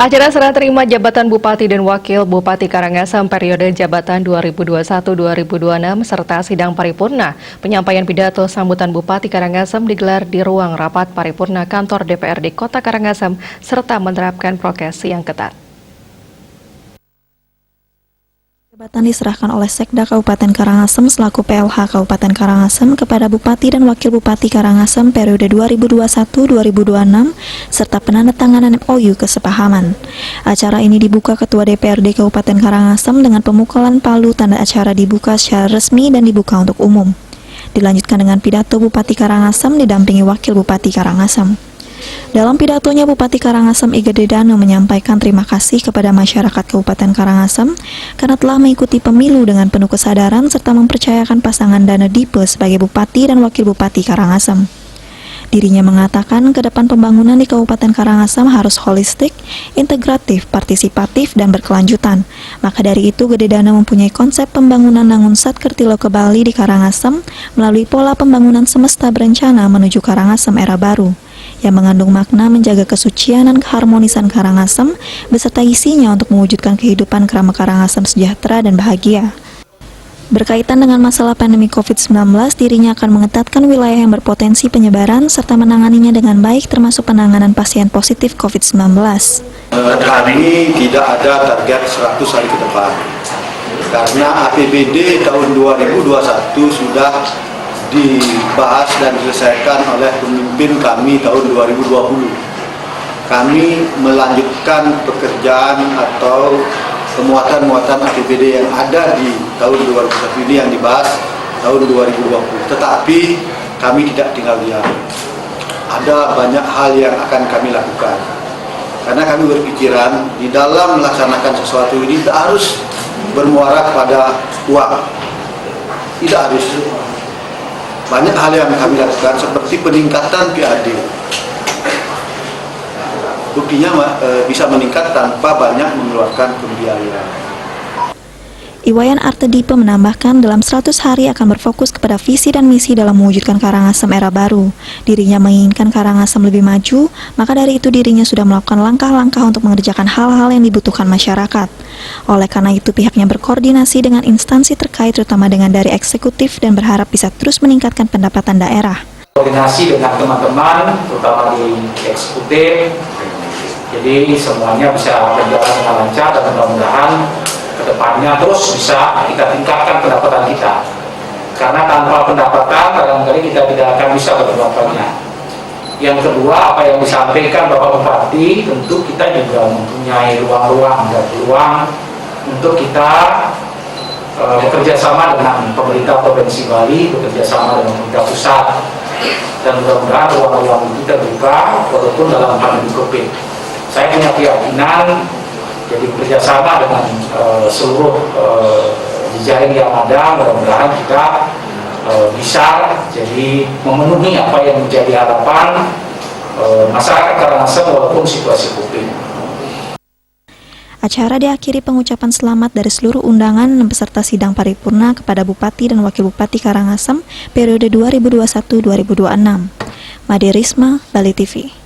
Acara serah terima jabatan Bupati dan Wakil Bupati Karangasem periode jabatan 2021-2026 serta sidang paripurna. Penyampaian pidato sambutan Bupati Karangasem digelar di ruang rapat paripurna kantor DPRD Kota Karangasem serta menerapkan prokes yang ketat. Jabatan diserahkan oleh Sekda Kabupaten Karangasem selaku PLH Kabupaten Karangasem kepada Bupati dan Wakil Bupati Karangasem periode 2021-2026 serta penandatanganan MOU kesepahaman. Acara ini dibuka Ketua DPRD Kabupaten Karangasem dengan pemukulan palu tanda acara dibuka secara resmi dan dibuka untuk umum. Dilanjutkan dengan pidato Bupati Karangasem didampingi Wakil Bupati Karangasem. Dalam pidatonya, Bupati Karangasem I Gede Dano menyampaikan terima kasih kepada masyarakat Kabupaten Karangasem karena telah mengikuti pemilu dengan penuh kesadaran serta mempercayakan pasangan Dana Dipe sebagai Bupati dan Wakil Bupati Karangasem. Dirinya mengatakan ke depan pembangunan di Kabupaten Karangasem harus holistik, integratif, partisipatif, dan berkelanjutan. Maka dari itu, Gede Dano mempunyai konsep pembangunan Nangun Satkertilo ke Bali di Karangasem melalui pola pembangunan semesta berencana menuju Karangasem era baru, yang mengandung makna menjaga kesucian dan keharmonisan Karangasem beserta isinya untuk mewujudkan kehidupan kerama Karangasem sejahtera dan bahagia. Berkaitan dengan masalah pandemi COVID-19, dirinya akan mengetatkan wilayah yang berpotensi penyebaran serta menanganinya dengan baik termasuk penanganan pasien positif COVID-19. Kami tidak ada target 100 hari ke depan karena APBD tahun 2021 sudah dibahas dan diselesaikan oleh pemimpin kami tahun 2020. Kami melanjutkan pekerjaan atau muatan APBD yang ada di tahun 2021 ini yang dibahas tahun 2020. Tetapi kami tidak tinggal diam. Ada banyak hal yang akan kami lakukan. Karena kami berpikiran di dalam melaksanakan sesuatu ini tidak harus bermuara pada uang. Tidak harus. Banyak hal yang kami lakukan seperti peningkatan PAD. Buktinya bisa meningkat tanpa banyak mengeluarkan pembiayaan. Iwayan Artedipe menambahkan dalam 100 hari akan berfokus kepada visi dan misi dalam mewujudkan Karangasem era baru. Dirinya menginginkan Karangasem lebih maju, maka dari itu dirinya sudah melakukan langkah-langkah untuk mengerjakan hal-hal yang dibutuhkan masyarakat. Oleh karena itu pihaknya berkoordinasi dengan instansi terkait terutama dengan dari eksekutif dan berharap bisa terus meningkatkan pendapatan daerah. Koordinasi dengan teman-teman terutama di eksekutif, jadi semuanya bisa berjalan dengan lancar dan mudah-mudahan kedepannya terus bisa kita tingkatkan pendapatan kita. Karena tanpa pendapatan kadang-kadang kita tidak akan bisa berbuat banyak. Yang kedua, apa yang disampaikan Bapak Bupati, tentu kita juga mempunyai ruang-ruang dan peluang untuk kita bekerja sama dengan pemerintah Provinsi Bali, bekerja sama dengan pemerintah pusat, dan mudah-mudahan ruang-ruang itu terbuka walaupun dalam pandemi COVID. Saya punya keyakinan jadi bekerjasama dengan seluruh jejaring yang ada, mudah-mudahan kita bisa jadi memenuhi apa yang menjadi harapan masyarakat Karangasem walaupun situasi COVID. Acara diakhiri pengucapan selamat dari seluruh undangan dan peserta sidang paripurna kepada Bupati dan Wakil Bupati Karangasem periode 2021-2026. Made Risma, Bali TV.